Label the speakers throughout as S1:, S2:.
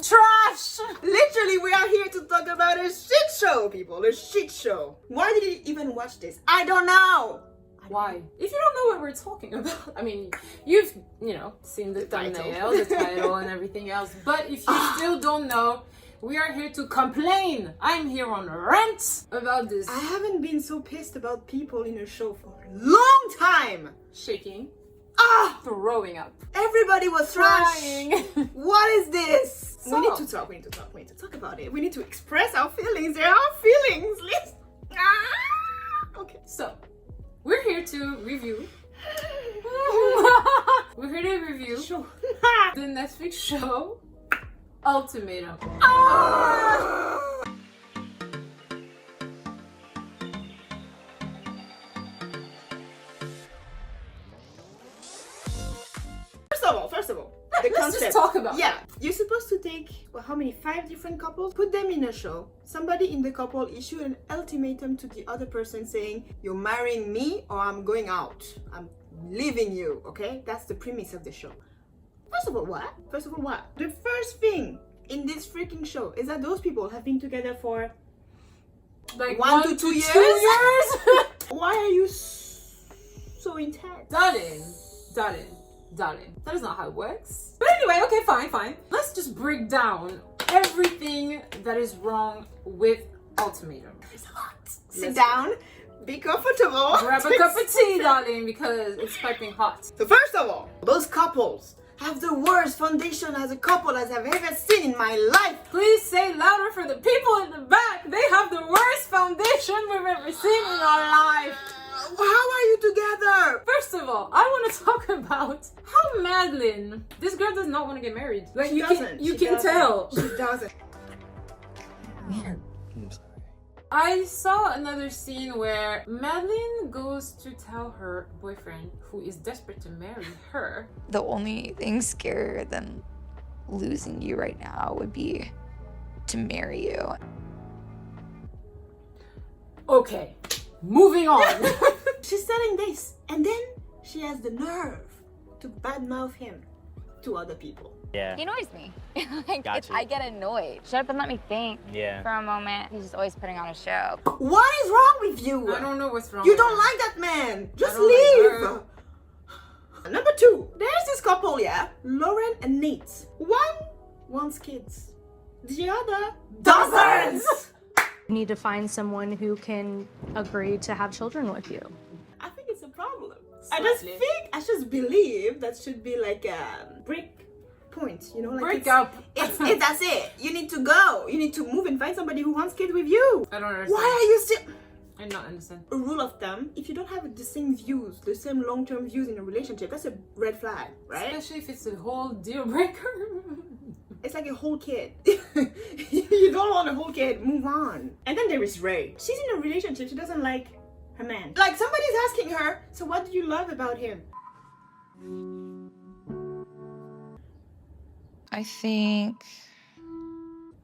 S1: Trash!
S2: Literally, we are here to talk about a shit show, people. A shit show. Why did you even watch this? I don't know.
S1: Why? If you don't know what we're talking about, I mean, you've, seen the thumbnail, the title, and everything else. But if you still don't know, we are here to complain. I'm here on a rant about this.
S2: I haven't been so pissed about people in a show for a long time.
S1: Shaking.
S2: Throwing
S1: up.
S2: Everybody was
S1: crying.
S2: What is this?
S1: So,
S2: we need to talk about it. We need to express our feelings. There are feelings. Let's... Okay.
S1: So, we're here to review. We're here to review the Netflix show Ultimatum.
S2: First of all, the
S1: let's
S2: concept.
S1: just talk about
S2: it. You're supposed to take, 5 different couples, put them in a show. Somebody in the couple issue an ultimatum to the other person saying, you're marrying me or I'm going out. I'm leaving you, okay? That's the premise of the show. First of all, what? The first thing in this freaking show is that those people have been together for
S1: like
S2: 1 to 2 years. Why are you so intense?
S1: Darling, that is not how it works. But anyway, okay, fine. Let's just break down everything that is wrong with Ultimatum.
S2: There's a lot. Sit down, be comfortable.
S1: Grab a cup of tea, darling, because it's piping hot.
S2: So first of all, those couples have the worst foundation as a couple as I've ever seen in my life.
S1: Please say louder for the people in the back. They have the worst foundation we've ever seen in our life.
S2: How are you together?
S1: First of all, I want to talk about how Madeline, this girl does not want to get married. Like you can tell.
S2: She doesn't.
S3: Man. I'm sorry.
S1: I saw another scene where Madeline goes to tell her boyfriend, who is desperate to marry her.
S4: The only thing scarier than losing you right now would be to marry you.
S1: Okay, moving on.
S2: She's telling this, and then she has the nerve to badmouth him to other people.
S3: Yeah.
S5: He annoys me. Like,
S3: Gotcha.
S5: I get annoyed. Shut up and let me think
S3: Yeah.
S5: for a moment. He's just always putting on a show.
S2: What is wrong with you?
S1: I don't know what's wrong.
S2: You
S1: with
S2: don't
S1: her.
S2: like that man. Just
S1: don't
S2: leave.
S1: like her.
S2: Number 2, there's this couple, Lauren and Nate. One wants kids. The other doesn't.
S6: You need to find someone who can agree to have children with you.
S2: I think it's a problem.
S1: Slightly.
S2: I just believe that should be like a break point, like
S1: Break up.
S2: It's that's it. You need to go. You need to move and find somebody who wants kids with you.
S1: I don't understand.
S2: Why are you still...
S1: I don't understand.
S2: A rule of thumb, if you don't have the same views, the same long-term views in a relationship, that's a red flag, right?
S1: Especially if it's a whole deal breaker.
S2: It's like a whole kid. You don't want a whole kid, move on. And then there is Ray. She's in a relationship, she doesn't like her man. Like somebody's asking her, so what do you love about him?
S4: I think...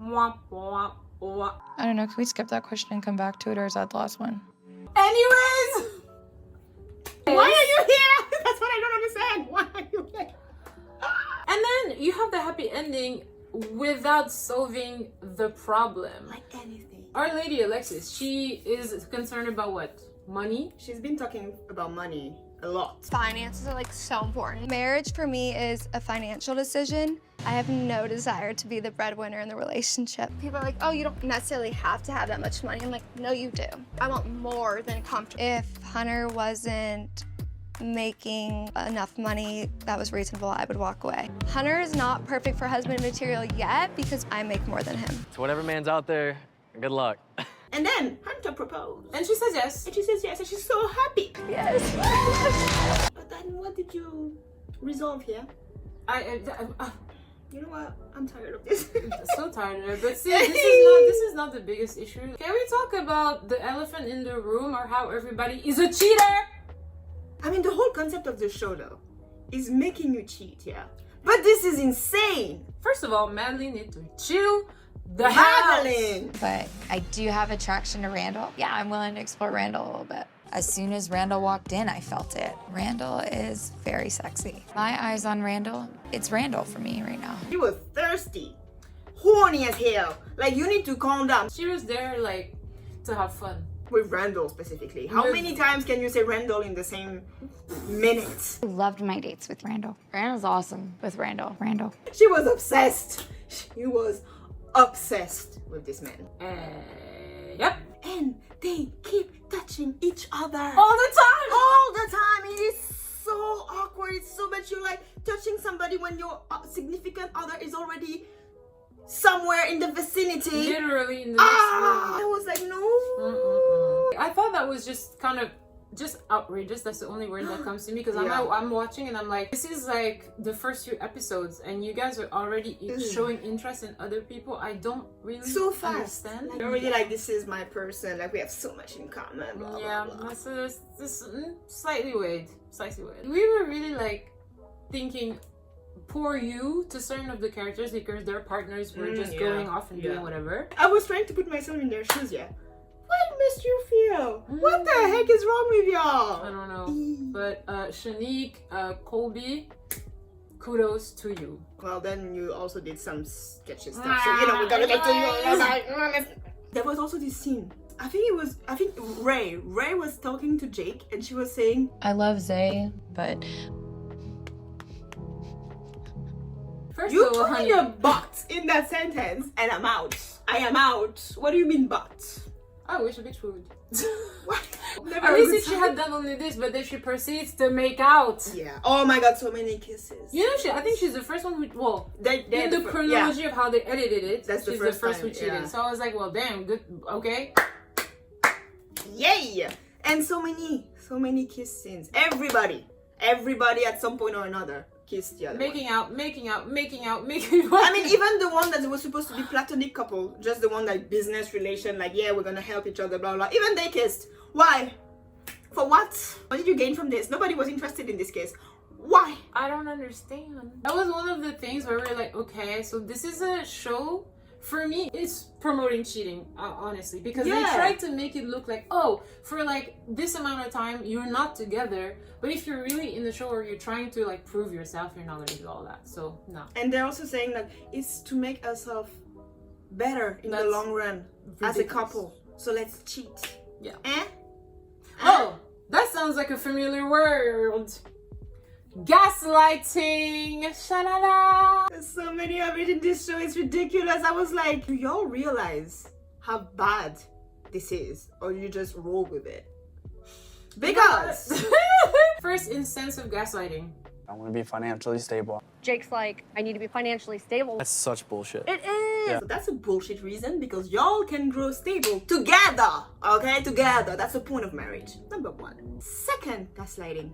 S1: Womp, womp, womp.
S4: I don't know, can we skip that question and come back to it, or is that the last one?
S1: Anyways!
S2: Why are you here? That's what I don't understand. Why are you here?
S1: And then you have the happy ending without solving the problem.
S2: Like anything.
S1: Our Lady Alexis, she is concerned about what? Money?
S2: She's been talking about money a lot.
S7: Finances are like so important. Marriage for me is a financial decision. I have no desire to be the breadwinner in the relationship. People are like, oh, you don't necessarily have to have that much money. I'm like, no, you do. I want more than comfortable. If Hunter wasn't making enough money that was reasonable, I would walk away. Hunter is not perfect for husband material yet because I make more than him.
S3: To whatever man's out there, good luck.
S2: And then Hunter proposed.
S1: And she says yes.
S2: And she says yes, and she's so happy.
S7: Yes.
S2: But then what did you resolve here? You know what? I'm tired of this.
S1: So tired of it. But see, this is not the biggest issue. Can we talk about the elephant in the room, or how everybody is a cheater?
S2: I mean, the whole concept of the show, though, is making you cheat, But this is insane.
S1: First of all, Madeline need to chill the hell out.
S2: Madeline!
S4: But I do have attraction to Randall. Yeah, I'm willing to explore Randall a little bit. As soon as Randall walked in, I felt it. Randall is very sexy. My eyes on Randall, it's Randall for me right now.
S2: He was thirsty, horny as hell. Like, you need to calm down.
S1: She was there like to have fun.
S2: With Randall specifically. How many times can you say Randall in the same minute?
S5: I loved my dates with Randall. Randall's awesome with Randall. Randall.
S2: She was obsessed. She was obsessed with this man.
S1: Yep.
S2: And they keep touching each other.
S1: All the time.
S2: All the time. It is so awkward. It's so bad. You're like touching somebody when your significant other is already somewhere in the vicinity.
S1: Literally in the next room.
S2: I was like, no.
S1: I thought that was just kind of just outrageous. That's the only word that comes to me because
S2: Yeah.
S1: I'm watching and I'm like, this is like the first few episodes and you guys are already showing interest in other people. I don't really
S2: So fast.
S1: understand.
S2: Like, already like, this is my person. Like, we have so much in common. Blah, blah,
S1: Yeah,
S2: blah.
S1: so there's this slightly weird. We were really like thinking poor you to certain of the characters because their partners were just
S2: yeah,
S1: going off and
S2: yeah.
S1: doing whatever.
S2: I was trying to put myself in their shoes, yeah. What must you feel? What the heck is wrong with y'all?
S1: I don't know. But Shanique, Colby, kudos to you.
S2: Well, then you also did some sketchy stuff, so you know we're gonna get to you. There was also this scene. I think Ray was talking to Jake, and she was saying,
S8: I love Zay, but
S1: First
S2: "You
S1: of all,
S2: put
S1: honey,
S2: your butt in that sentence, and I'm out. I am out." What do you mean, butt?
S1: I wish a bitch would.
S2: What? Never
S1: At
S2: a
S1: least
S2: good
S1: if she
S2: sign.
S1: had done only this, but then she proceeds to make out.
S2: Yeah. Oh my God, so many kisses.
S1: You know, I think she's the first one who, well,
S2: They're
S1: in the chronology of how they edited it,
S2: That's the
S1: she's
S2: first
S1: the first
S2: time,
S1: who cheated.
S2: yeah.
S1: So I was like, well, damn, good, okay.
S2: Yay! And so many kiss scenes. Everybody at some point or another kissed the other one.
S1: Making out.
S2: I mean, even the one that was supposed to be platonic couple, just the one like business relation, like, yeah, we're gonna help each other, blah blah. Even they kissed. Why? For what? What did you gain from this? Nobody was interested in this case. Why?
S1: I don't understand. That was one of the things where we were like, okay, so this is a show. For me, it's promoting cheating, honestly, because they
S2: Yeah.
S1: try to make it look like, oh, for like this amount of time, you're not together. But if you're really in the show or you're trying to like prove yourself, you're not gonna do all that. So no.
S2: And they're also saying like it's to make ourselves better in the
S1: That's
S2: long run as a couple. So let's cheat.
S1: Yeah.
S2: Eh?
S1: Oh, that sounds like a familiar word. Gaslighting. Shalala.
S2: There's so many of it in this show. It's ridiculous. I was like, do y'all realize how bad this is, or you just roll with it? Because
S1: First instance of gaslighting.
S3: I want to be financially stable.
S9: Jake's like, I need to be financially stable.
S3: That's such bullshit.
S9: It is.
S3: Yeah.
S2: So that's a bullshit reason, because y'all can grow stable together. Okay, together. That's the point of marriage. Number one. Second, gaslighting.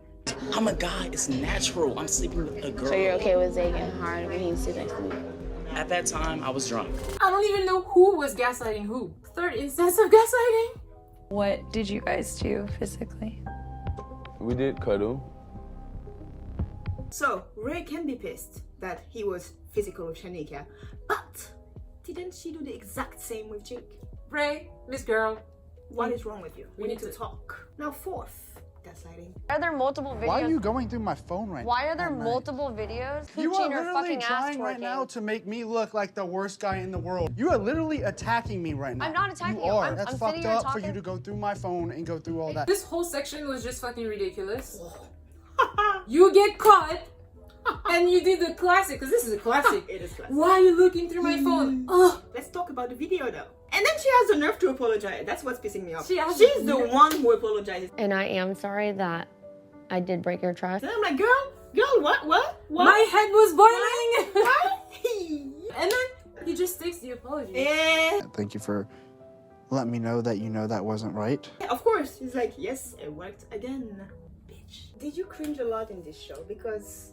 S10: I'm a guy. It's natural. I'm sleeping with a girl.
S5: So you're okay with Zay getting hard when he sits next to me?
S10: At that time, I was drunk.
S1: I don't even know who was gaslighting who. Third instance of gaslighting.
S4: What did you guys do physically?
S11: We did cuddle.
S2: So Ray can be pissed that he was physical with Shanika, but didn't she do the exact same with Jake?
S1: Ray, Miss Girl.
S2: What is wrong with you?
S1: We
S2: We need
S1: need
S2: to
S1: to-
S2: talk. Now fourth, gaslighting.
S9: Are there multiple videos?
S12: Why are you going through my phone right now?
S9: Why are there
S12: at night?
S9: multiple videos?
S12: You are
S9: Coochie or
S12: literally
S9: fucking ass
S12: trying right
S9: twerking?
S12: now to make me look like the worst guy in the world. You are literally attacking me right now.
S9: I'm not attacking
S12: you.
S9: you.
S12: Are.
S9: I'm-
S12: That's
S9: I'm
S12: fucked
S9: sitting here
S12: up for you
S9: talking-
S12: to go through my phone and go through all that.
S1: This whole section was just fucking ridiculous. You get caught and you did the classic, because this is a classic.
S2: It is classic.
S1: Why are you looking through my phone? Ugh.
S2: Let's talk about the video though. And then she has the nerve to apologize. That's what's pissing me off.
S1: She has
S2: She's
S1: the
S2: the
S1: nerve.
S2: one who apologized.
S9: And I am sorry that I did break your trust.
S2: And I'm like, girl, what?
S1: My head was boiling.
S2: What?
S1: And then he just takes the apology.
S2: Yeah.
S12: Thank you for letting me know that you know that wasn't right.
S2: Of course, he's like, yes, it worked again, bitch. Did you cringe a lot in this show? Because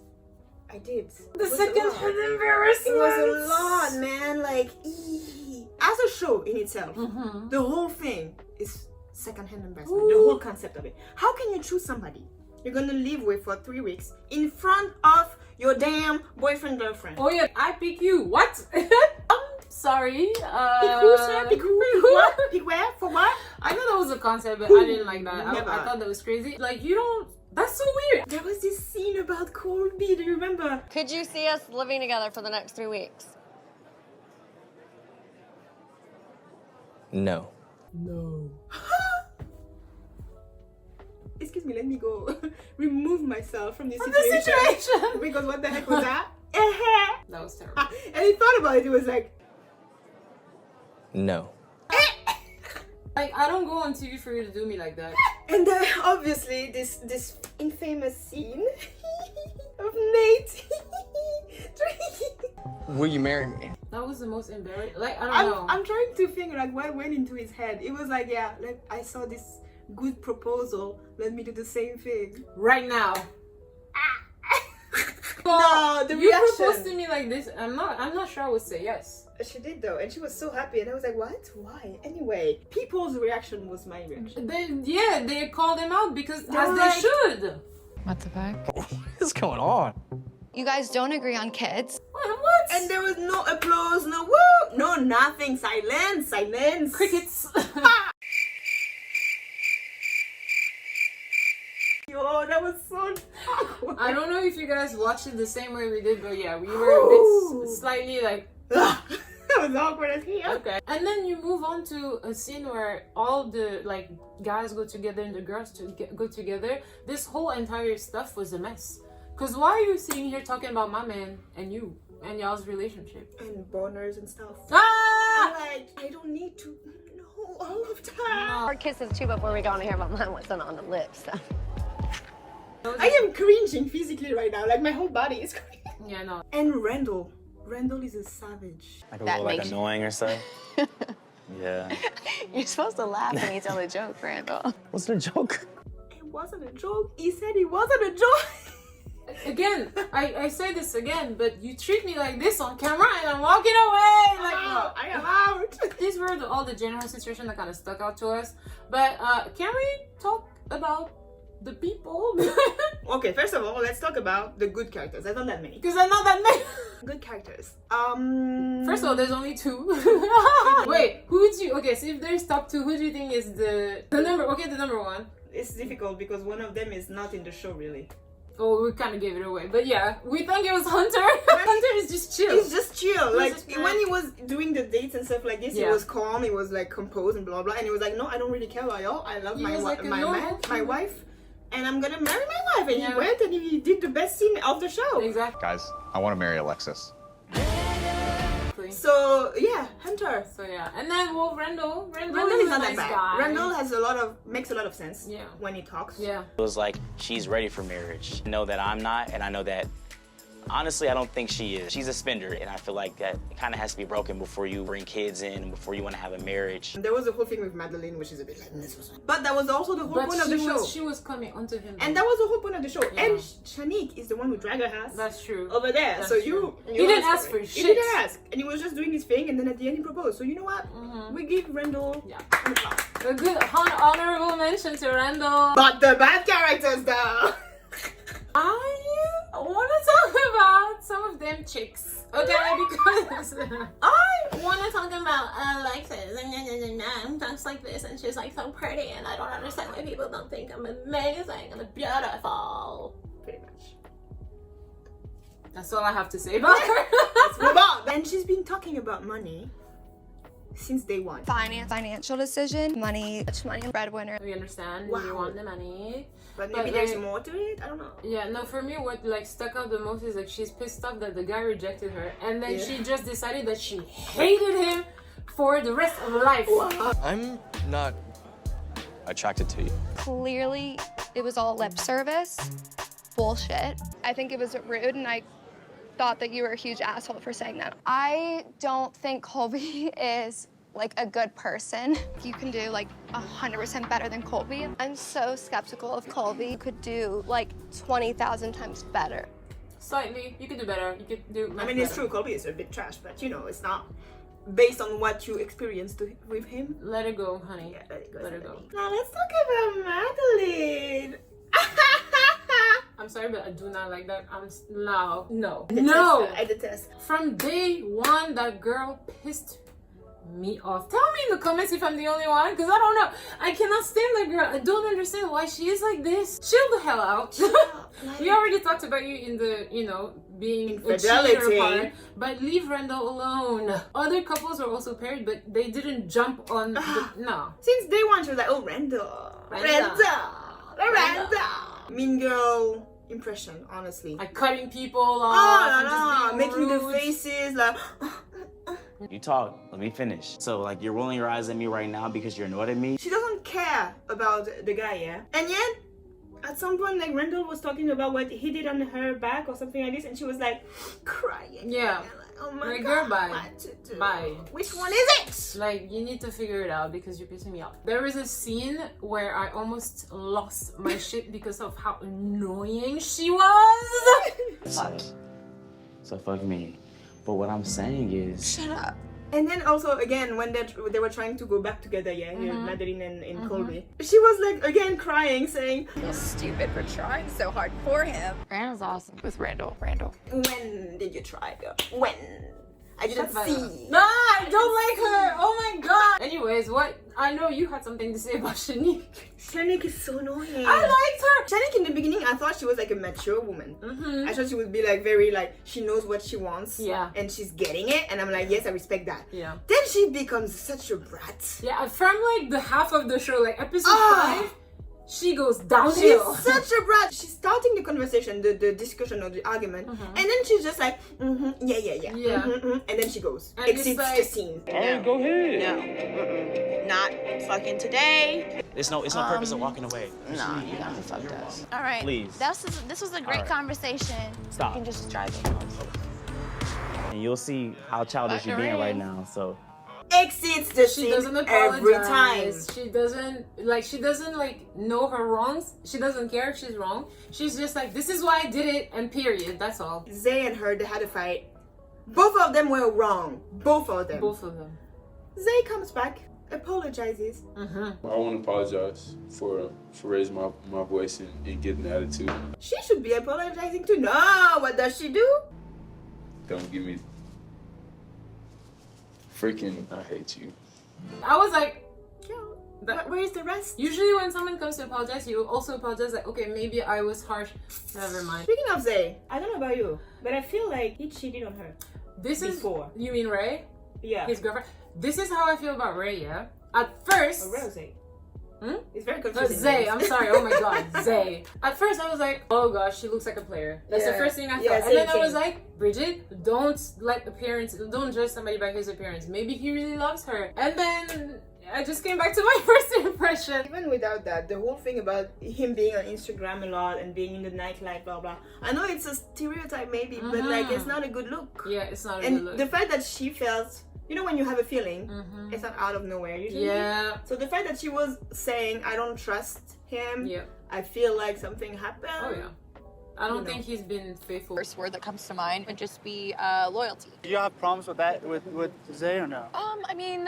S2: I did.
S1: The
S2: It was
S1: second
S2: a lot.
S1: hand embarrassment.
S2: It was a lot, man. Like, as a show in itself, the whole thing is second-hand embarrassment. The whole concept of it. How can you choose somebody you're gonna live with for 3 weeks in front of your damn boyfriend, girlfriend?
S1: Oh yeah, I pick you. What? Sorry.
S2: Pick sir? Pick who? Pick what? Pick where? For what?
S1: I know that was a concept, but I didn't like that.
S2: Never.
S1: I thought that was crazy. Like, you don't. That's so weird.
S2: There was this scene about Colby, do you remember?
S9: Could you see us living together for the next 3 weeks?
S3: No.
S1: No.
S2: Excuse me, let me go remove myself from this
S1: From
S2: situation.
S1: the situation.
S2: Because what the heck was that?
S1: That was terrible.
S2: And he thought about it, he was like,
S3: No.
S1: Like, I don't go on TV for you to do me like that.
S2: and then obviously this infamous scene of Nate.
S3: Will you marry me?
S1: That was the most embarrassing. Like, I don't know.
S2: I'm trying to think like what went into his head. It was like, yeah, I saw this good proposal. Let me do the same thing.
S1: Right now.
S2: No, the
S1: you
S2: reaction.
S1: proposed to me like this. I'm not sure I would say yes.
S2: She did though, and she was so happy, and I was like, what? Why? Anyway, people's reaction was my reaction.
S1: They called him out because
S2: They
S1: as
S2: were
S1: they
S2: like-
S1: should.
S5: What the fuck?
S3: What is going on?
S7: You guys don't agree on kids.
S1: What?
S2: And there was no applause, no woo, no nothing. Silence.
S1: Crickets.
S2: Yo, that was so awkward.
S1: I don't know if you guys watched it the same way we did, but yeah, we were a bit slightly like,
S2: that was awkward as hell.
S1: okay. And then you move on to a scene where all the like guys go together and the girls go together. This whole entire stuff was a mess. Cause why are you sitting here talking about my man and you and y'all's relationship?
S2: And boners and stuff.
S1: Ah!
S2: I'm like, I don't need to know all of that.
S9: Or kisses too before we go on to hear about mine what's on the lips. So.
S2: I am cringing physically right now. Like my whole body is cringing.
S1: Yeah, no.
S2: And Randall is a savage.
S10: Like a little like annoying or something. Yeah.
S8: You're supposed to laugh when you tell a joke, Randall.
S3: What's the joke?
S2: It wasn't a joke. He said it wasn't a joke.
S1: Again, I say this again, but you treat me like this on camera and I'm walking away. Like, no.
S2: I am out.
S1: These were all the general situations that kind of stuck out to us. But can we talk about the people?
S2: Okay, first of all, let's talk about the good characters. There's not that many.
S1: Because I'm not that many.
S2: Good characters.
S1: First of all, there's only 2. Wait, who do you... Okay, so if there's top 2, who do you think is the number... Okay, the number 1.
S2: It's difficult because one of them is not in the show, really.
S1: Oh, we kind of gave it away. But yeah, we think it was Hunter. Hunter is just chill.
S2: He's just chill. Like,
S1: just
S2: when he was doing the dates and stuff like this, he
S1: Yeah.
S2: was calm, he was like composed and blah blah. And he was like, no, I don't really care about y'all. I love
S1: He
S2: my
S1: was like a
S2: my
S1: normal
S2: man, my
S1: human.
S2: wife, and I'm gonna marry my wife. And
S1: Yeah.
S2: he went and he did the best scene of the show.
S1: Exactly.
S13: Guys, I want to marry Alexis.
S2: So yeah, Hunter.
S1: So yeah, and then well, Randall
S2: Randall
S1: is
S2: is
S1: a
S2: not
S1: nice
S2: that bad.
S1: guy.
S2: Randall makes a lot of sense.
S1: Yeah.
S2: When he talks.
S1: Yeah.
S10: It was like, she's ready for marriage. I know that I'm not, and I know that, honestly, I don't think she is. She's a spender, and I feel like that kind of has to be broken before you bring kids in, before you want to have a marriage.
S2: There was a whole thing with Madeline, which is a bit like this. But that was also the whole point of the show.
S1: She was coming onto him.
S2: And that was the whole point of the show.
S1: Yeah.
S2: And Shanique is the one who dragged her ass
S1: That's true.
S2: over there.
S1: That's
S2: So
S1: true.
S2: you
S1: He didn't
S2: asked
S1: ask for
S2: He
S1: shit.
S2: didn't ask. And he was just doing his thing, and then at the end he proposed. So you know what? We give Randall
S1: Yeah.
S2: an applause.
S1: A good honorable mention to Randall.
S2: But the bad characters though.
S1: I want to talk about some of them chicks, okay? Because I want to talk about Alexis and talks like this, and she's like so pretty, and I don't understand why people don't think I'm amazing and beautiful.
S2: Pretty much.
S1: That's all I have to say about her.
S2: Let's move on. And she's been talking about money since day one.
S7: Financial decision, money, breadwinner.
S1: We understand.
S2: Wow.
S1: You want the money.
S2: But maybe
S1: But,
S2: there's
S1: like,
S2: more to it. I don't know.
S1: Yeah, no, for me, what like stuck out the most is like she's pissed off that the guy rejected her, and then
S2: Yeah.
S1: she just decided that she hated him for the rest of her life.
S3: I'm not attracted to you.
S7: Clearly, it was all lip service. Bullshit. I think it was rude, and I thought that you were a huge asshole for saying that. I don't think Colby is like a good person. You can do like 100% better than Colby. I'm so skeptical of Colby. You could do like 20,000 times better.
S1: Slightly, you could do better. You could do.
S2: I mean, it's true. Colby is a bit trash, but you know, it's not based on what you experienced with him.
S1: Let it go, honey.
S2: Yeah, let it go.
S1: Let it go.
S2: Now let's talk about Madeline.
S1: I'm sorry, but I do not like that. No.
S2: I detest.
S1: From day one, that girl pissed me off. Tell me in the comments if I'm the only one, because I don't know. I cannot stand that girl. I don't understand why she is like this. Chill the hell out. We already talked about you in the, being
S2: Infidelity.
S1: a cheater part, but leave Randall alone. Other couples were also paired, but they didn't jump on no.
S2: Since day one, she was like, oh, Randall. Mean girl impression, honestly.
S1: Like cutting people off.
S2: Oh,
S1: and just being
S2: making the
S1: rude.
S2: faces like.
S10: You talk, let me finish. So like you're rolling your eyes at me right now because you're annoyed at me.
S2: She doesn't care about the guy, yeah? And yet, at some point, like, Randall was talking about what he did on her back or something like this, and she was like, crying.
S1: Yeah.
S2: Like, oh my
S1: Like,
S2: God,
S1: girl, bye.
S2: what to do?
S1: Bye.
S2: Which one is it?
S1: Like, you need to figure it out because you're pissing me off. There is a scene where I almost lost my shit because of how annoying she was.
S10: So fuck me. But what I'm saying is...
S4: Shut up.
S2: And then also, again, when they were trying to go back together, yeah, Madeline and Colby, she was like, again, crying, saying,
S4: I feel stupid for trying so hard for him.
S5: Randall's awesome.
S4: With Randall.
S2: when did you try, girl? When? I didn't see.
S1: No, I don't like her. Oh my god. Anyways, what? I know you had something to say about Shanique.
S2: Shanique is so annoying.
S1: I liked her.
S2: Shanique in the beginning, I thought she was like a mature woman. I thought she would be like very like she knows what she wants.
S1: Yeah.
S2: And she's getting it, and I'm like, yes, I respect that.
S1: Yeah.
S2: Then she becomes such a brat.
S1: Yeah, from like the half of the show, like episode 5, she goes downhill.
S2: She's such a brat. She's starting the conversation, the discussion or the argument, and then she's just like, yeah. And then she goes,
S1: And
S2: exits
S1: it's like-
S2: the scene.
S11: Alright, go ahead.
S8: No. Not fucking today.
S10: It's no purpose of walking away.
S8: Nah, you gotta fuck us. All right.
S10: Please.
S8: This was a great
S10: right.
S8: conversation.
S10: Stop.
S8: You can just drive it home.
S10: And you'll see how childish you're being right now, so...
S2: Exits the
S1: She
S2: scene
S1: doesn't
S2: every time.
S1: apologize. She doesn't like know her wrongs. She doesn't care if she's wrong. She's just like, this is why I did it, and period. That's all.
S2: Zay and her, they had a fight. Both of them were wrong. Both of them.
S1: Both of them.
S2: Zay comes back, apologizes.
S11: I want to apologize for raising my voice and getting an attitude.
S2: She should be apologizing too. No, what does she do?
S11: Don't give me freaking, I hate you.
S1: I was like,
S2: Where's the rest?
S1: usually when someone comes to apologize, you also apologize like, okay, maybe I was harsh. Never mind.
S2: Speaking of Zay, I don't know about you, but I feel like he cheated on her.
S1: This
S2: Before.
S1: is, you mean Ray?
S2: Yeah.
S1: His girlfriend? This is how I feel about Ray, yeah? At first...
S2: Or Rose.
S1: Hmm?
S2: It's very confusing.
S1: Zay, I'm sorry. Oh my god, Zay. At first I was like, oh gosh, she looks like a player. That's the first thing I thought.
S2: Yeah,
S1: and then
S2: same
S1: I was
S2: thing.
S1: like, Bridget, don't judge somebody by his appearance. Maybe he really loves her. And then I just came back to my first impression.
S2: Even without that, the whole thing about him being on Instagram a lot and being in the nightlife, blah blah. I know it's a stereotype maybe, but like it's not a good look.
S1: Yeah, it's not a good
S2: And
S1: look.
S2: the fact that she felt, you know, when you have a feeling, it's not out of nowhere usually.
S1: Yeah.
S2: So the fact that she was saying, I don't trust him,
S1: Yeah.
S2: I feel like something happened.
S1: Oh yeah. I don't think he's been faithful.
S4: First word that comes to mind would just be loyalty.
S12: Do you have problems with that with Zay or no?
S4: I mean,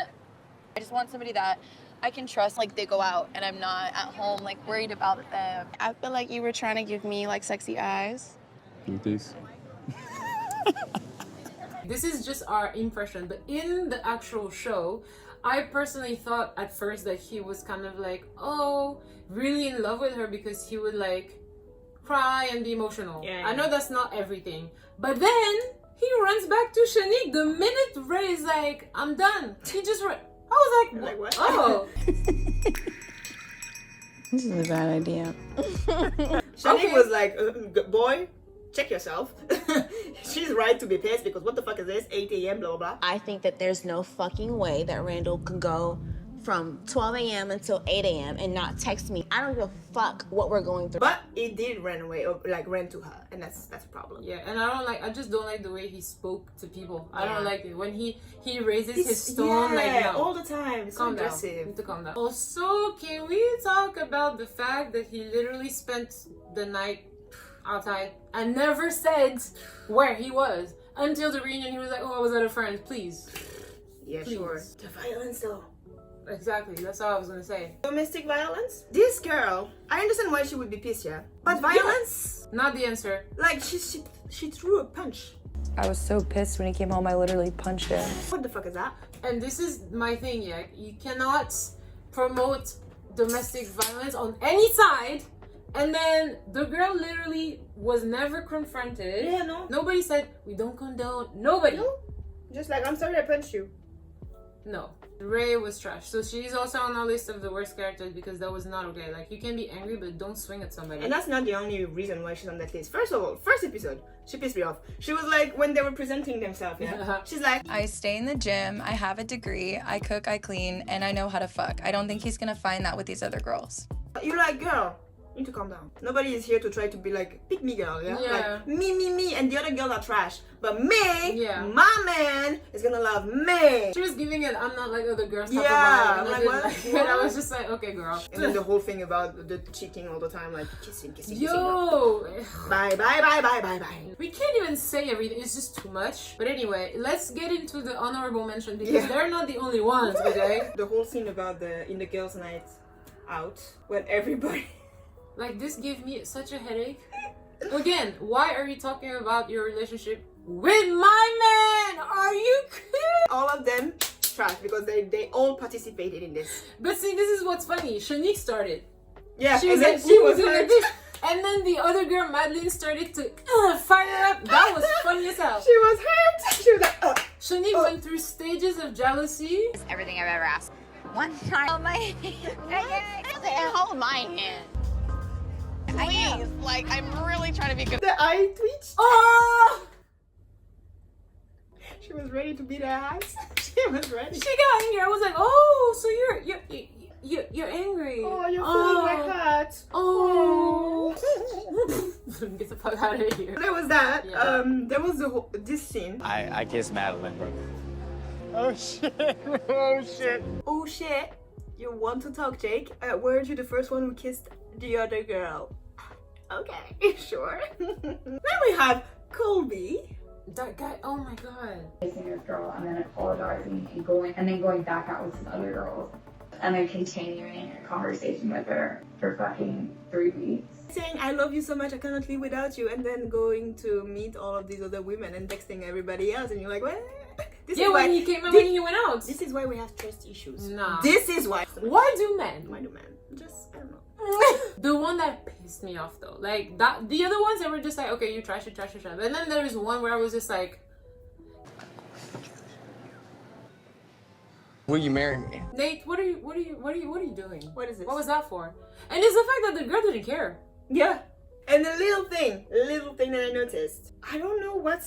S4: I just want somebody that I can trust. Like they go out and I'm not at home like worried about them.
S8: I feel like you were trying to give me like sexy eyes.
S11: With this.
S1: This is just our impression, but in the actual show, I personally thought at first that he was kind of like, oh, really in love with her because he would like cry and be emotional.
S2: Yeah.
S1: I know that's not everything, but then he runs back to Shanique the minute Ray is like, I'm done. He just I was like,
S2: What?
S1: oh.
S8: This is a bad idea.
S2: Shanique was like, boy, check yourself. She's right to be pissed because what the fuck is this? 8 a.m. blah blah.
S14: I think that there's no fucking way that Randall can go from 12 a.m. until 8 a.m. and not text me. I don't give a fuck what we're going through.
S2: But he did run away, or like ran to her, and that's a problem.
S1: Yeah, and I just don't like the way he spoke to people. I don't like it. When he raises his tone, like, no.
S2: all the time. It's so
S1: Calm down.
S2: aggressive.
S1: You need to calm down. Also, can we talk about the fact that he literally spent the night outside and never said where he was until the reunion? He was like, oh, I was at a friend's. Please.
S2: Yeah,
S1: Please.
S2: sure. The violence though.
S1: Exactly, that's all I was gonna say.
S2: Domestic violence? This girl, I understand why she would be pissed, yeah. But violence?
S1: Not the answer.
S2: Like, she threw a punch.
S15: I was so pissed when he came home, I literally punched him.
S2: What the fuck is that?
S1: And this is my thing, yeah. You cannot promote domestic violence on any side, and then the girl literally was never confronted.
S2: Yeah, no.
S1: Nobody said, we don't condone. Nobody.
S2: No. Just like, I'm sorry I punched you.
S1: No. Ray was trash. So she's also on our list of the worst characters because that was not okay. Like, you can be angry, but don't swing at somebody.
S2: And that's not the only reason why she's on that list. First of all, first episode, she pissed me off. She was like, when they were presenting themselves, yeah? She's like,
S15: I stay in the gym, I have a degree, I cook, I clean, and I know how to fuck. I don't think he's gonna find that with these other girls.
S2: you're like, girl, you need to calm down. Nobody is here to try to be like, pick me girl, yeah? Like, me, and the other girls are trash. But me, my man, is gonna love me.
S1: She was giving it, I'm not like other girls.
S2: Yeah,
S1: I'm
S2: like, what?
S1: And I was just like, okay, girl.
S2: And then the whole thing about the cheating all the time, like kissing.
S1: Yo!
S2: Bye.
S1: We can't even say everything, it's just too much. But anyway, let's get into the honorable mention because they're not the only ones, okay?
S2: The whole scene about in the girls' night out, when everybody...
S1: Like, this gave me such a headache. Again, why are you talking about your relationship with my man? Are you kidding?
S2: All of them trash because they all participated in this.
S1: But see, this is what's funny. Shanique started.
S2: Yeah,
S1: she was
S2: and
S1: like,
S2: then she was
S1: like this. And then the other girl, Madeline, started to fire up. That was funny as hell.
S2: She was hurt. She was like,
S1: Shanique went through stages of jealousy.
S5: Everything I've ever asked. One time. Oh my.
S8: And hold my hand. Please, like, I'm really trying to be good.
S2: The eye twitched.
S1: Oh!
S2: She was ready to beat her ass. She was ready.
S1: She got angry. I was like, oh, so you're angry.
S2: Oh, you're feeling my heart.
S1: Oh. Get the fuck out of here.
S2: There was that.
S1: Yeah.
S2: There was this scene.
S10: I kissed Madeline, bro.
S12: Oh shit. Oh shit.
S2: Oh shit. You want to talk, Jake? Weren't you the first one who kissed the other girl? Okay, sure. Then we have Colby.
S1: That guy, oh my god.
S16: Kissing this girl and then apologizing and going back out with some other girls. And then continuing a conversation with her for fucking 3 weeks.
S2: Saying, I love you so much, I cannot live without you. And then going to meet all of these other women and texting everybody else. And you're like, what? This is why
S1: when he came and when he went out.
S2: This is why we have trust issues.
S1: Nah.
S2: This is why.
S1: Why do men?
S2: Just, I don't know.
S1: The one that pissed me off though, like that, the other ones that were just like, okay, you trash. And then there was one where I was just like,
S3: Will you marry me?
S1: Nate, what are you doing?
S2: What is this?
S1: What was that for? And it's the fact that the girl didn't care.
S2: Yeah. And the little thing that I noticed. I don't know what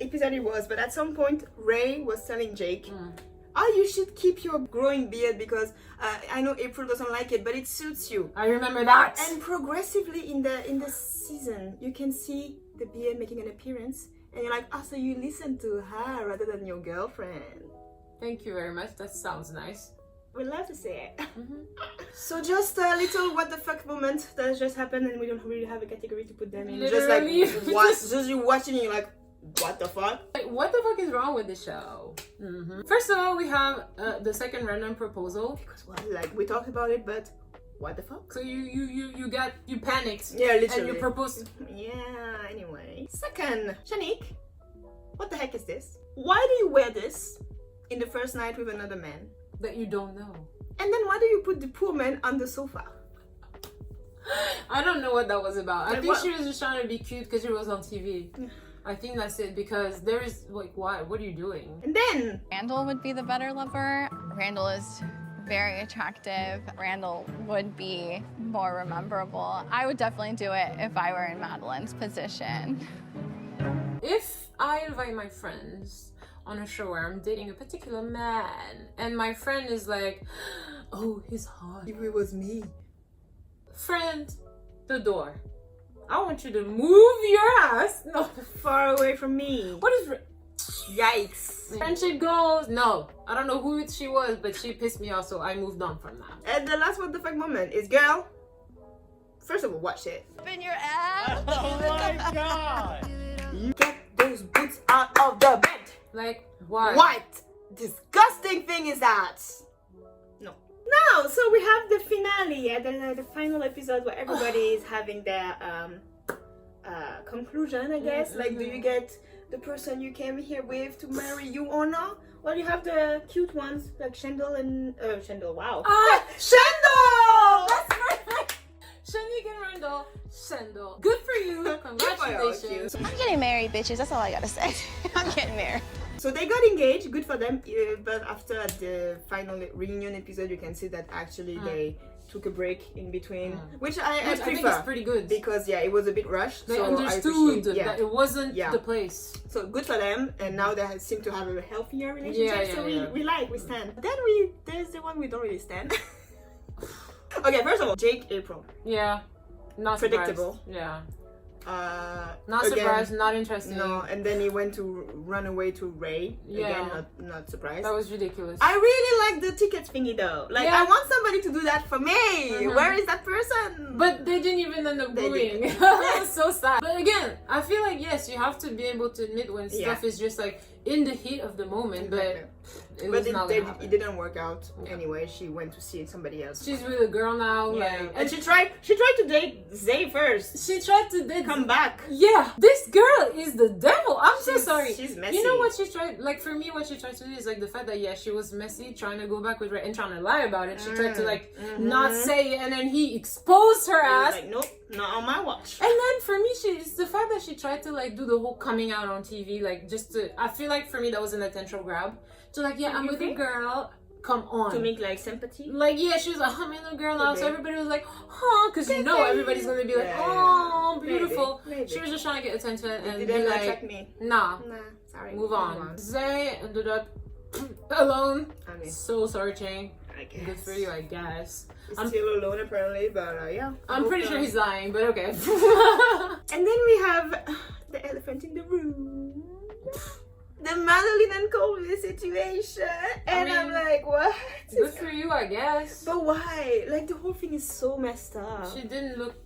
S2: episode it was, but at some point Ray was telling Jake, you should keep your growing beard because I know April doesn't like it, but it suits you.
S1: I remember that.
S2: And progressively in the season, you can see the beard making an appearance, and you're like, so you listen to her rather than your girlfriend.
S1: Thank you very much. That sounds nice.
S2: We'd love to see it. So just a little what the fuck moment that just happened, and we don't really have a category to put them in.
S1: Literally.
S2: Just you watching, and you're like, what the fuck?
S1: Like, what the fuck is wrong with the show? First of all, we have the second random proposal.
S2: Because like we talked about it, but what the fuck?
S1: So you panicked.
S2: Yeah, literally.
S1: And you proposed.
S2: Yeah. Anyway, second, Shanique, what the heck is this? Why do you wear this in the first night with another man
S1: that you don't know?
S2: And then why do you put the poor man on the sofa?
S1: I don't know what that was about.
S2: Like,
S1: I think she was just trying to be cute because she was on TV. I think that's it, because there is like, why? What are you doing?
S2: And then
S8: Randall would be the better lover. Randall is very attractive. Randall would be more rememberable. I would definitely do it if I were in Madeline's position.
S1: If I invite my friends on a show where I'm dating a particular man and my friend is like, oh, he's hot.
S2: If it was me.
S1: Friend, the door. I want you to move your ass
S2: far away from me.
S1: What is...
S2: Yikes.
S1: Friendship goals? No. I don't know who she was, but she pissed me off, so I moved on from that.
S2: And the last what the fuck moment is, girl, first of all, watch it.
S8: Open your ass.
S12: Oh my god.
S2: Get those boots out of the bed.
S1: Like, why?
S2: What disgusting thing is that? No. Now, so we have the finale, the final episode where everybody is having their conclusion, I guess. Like, do you get the person you came here with to marry you or not? Well, you have the cute ones like Shendel and Shendel. Wow. Shendel.
S1: That's perfect. Shanique and Randall. Shendel. Good for you. Congratulations.
S14: I'm getting married, bitches. That's all I gotta say. I'm getting married.
S2: So they got engaged, good for them. But after the final reunion episode, you can see that actually they took a break in between, which I prefer.
S1: I think it's pretty good
S2: because it was a bit rushed.
S1: They
S2: so
S1: understood
S2: I
S1: that it wasn't the place.
S2: So good for them, and now they seem to have a healthier relationship.
S1: Yeah,
S2: so
S1: yeah.
S2: we stand. Then there's the one we don't really stand. Okay, first of all, Jake April.
S1: Yeah, not
S2: predictable.
S1: Surprised. Yeah.
S2: Not
S1: surprised, not interested.
S2: No, and then he went to run away to Ray.
S1: Yeah.
S2: Again, not surprised.
S1: That was ridiculous.
S2: I really like the ticket thingy though. Like, I want somebody to do that for me. Where is that person?
S1: But they didn't even end up doing. It was so sad. But again, I feel like, yes, you have to be able to admit when stuff is just like in the heat of the moment, but it didn't work out anyway. She went to see somebody else. She's with a girl now, like,
S2: and she tried to date Zay first.
S1: She tried to date
S2: come back.
S1: Yeah, this girl is the devil. I'm so sorry.
S2: She's messy.
S1: You know what she tried? Like, for me, what she tried to do is like the fact that she was messy, trying to go back with Ray and trying to lie about it. She tried to like not say it, and then he exposed her ass.
S2: Like, nope, not on my watch.
S1: And then for me, it's the fact that she tried to like do the whole coming out on TV, like just to. I feel like for me that was an attention grab. To like, I'm with a girl. Come on.
S2: To make like sympathy.
S1: Like, she was like, I'm with a girl now, so everybody was like, because you know everybody's gonna be like, oh, beautiful.
S2: Maybe.
S1: She was just trying to get attention and
S2: didn't
S1: be like,
S2: attract me.
S1: Nah,
S2: sorry.
S1: Move on. Zay ended up alone. So searching. Good for you, I guess.
S2: He's still alone apparently, but
S1: I'm pretty sure he's lying, but okay.
S2: And then we have the elephant in the room. The Madeline and Colby situation. And I'm like, what?
S1: Good for you, I guess.
S2: But why? Like, the whole thing is so messed up.
S1: She didn't look...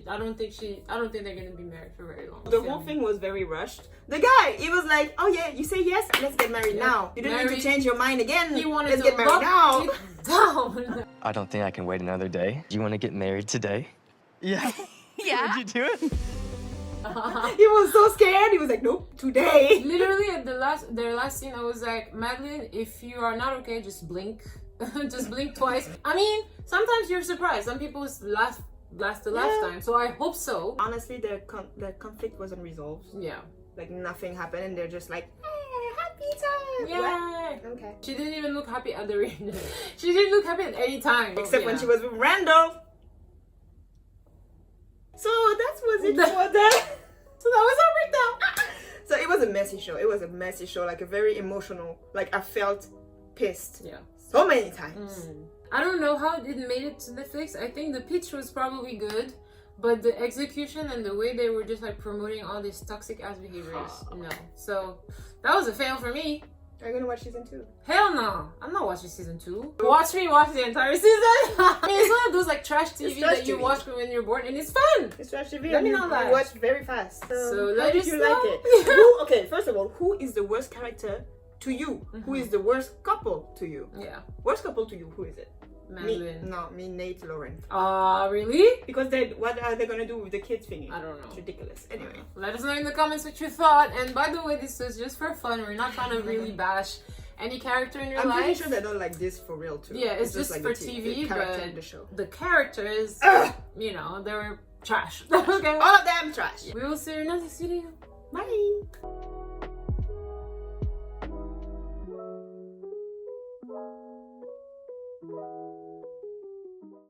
S1: I don't think they're gonna be married for very long.
S2: The whole thing was very rushed. The guy, he was like, oh yeah, you say yes, let's get married now. You don't need to change your mind again.
S1: He wanted
S2: let's
S1: to
S2: get married now.
S1: Down.
S3: I don't think I can wait another day. You want to get married today? Yeah.
S14: Yeah.
S3: Would you do it?
S2: He was so scared. He was like, nope, today.
S1: Literally at their last scene, I was like, Madeline, if you are not okay, just blink. Just blink twice. I mean, sometimes you're surprised. Some people last a lifetime, so I hope so.
S2: Honestly, the conflict wasn't resolved.
S1: Yeah.
S2: Like, nothing happened, and they're just like, hey, happy time.
S1: Yeah.
S2: What? Okay.
S1: She didn't even look happy at the reunion. She didn't look happy at any time.
S2: Except when she was with Randall. So that was it for that.
S1: So that was our breakdown.
S2: So it was a messy show. It was a messy show, like a very emotional. Like, I felt pissed.
S1: Yeah.
S2: So many times.
S1: I don't know how it made it to Netflix. I think the pitch was probably good, but the execution and the way they were just like promoting all these toxic ass behaviors, no. So that was a fail for me.
S2: Are you gonna watch season 2?
S1: Hell no, I'm not watching season 2. Watch the entire season. I mean, it's one of those like trash TV that you watch when you're bored, and it's fun.
S2: It's trash TV.
S1: Let me know that.
S2: You watch very fast.
S1: So
S2: how
S1: let
S2: did
S1: us
S2: you
S1: know.
S2: like it? Okay, first of all, who is the worst character to you? Who is the worst couple to you?
S1: Yeah.
S2: Worst couple to you, who is it?
S1: Madeline.
S2: Me, Nate, Lauren.
S1: Really?
S2: Because what are they gonna do with the kids thingy?
S1: I don't know.
S2: It's ridiculous. Anyway.
S1: Let us know in the comments what you thought. And by the way, this was just for fun. We're not trying to really bash any character in your life.
S2: I'm pretty sure they don't like this for real too.
S1: Yeah, it's just
S2: like
S1: for
S2: the
S1: TV,
S2: the character
S1: but
S2: in the show.
S1: The characters, you know, they were trash. Okay.
S2: All of them trash.
S1: We will see you in the next video.
S2: Bye.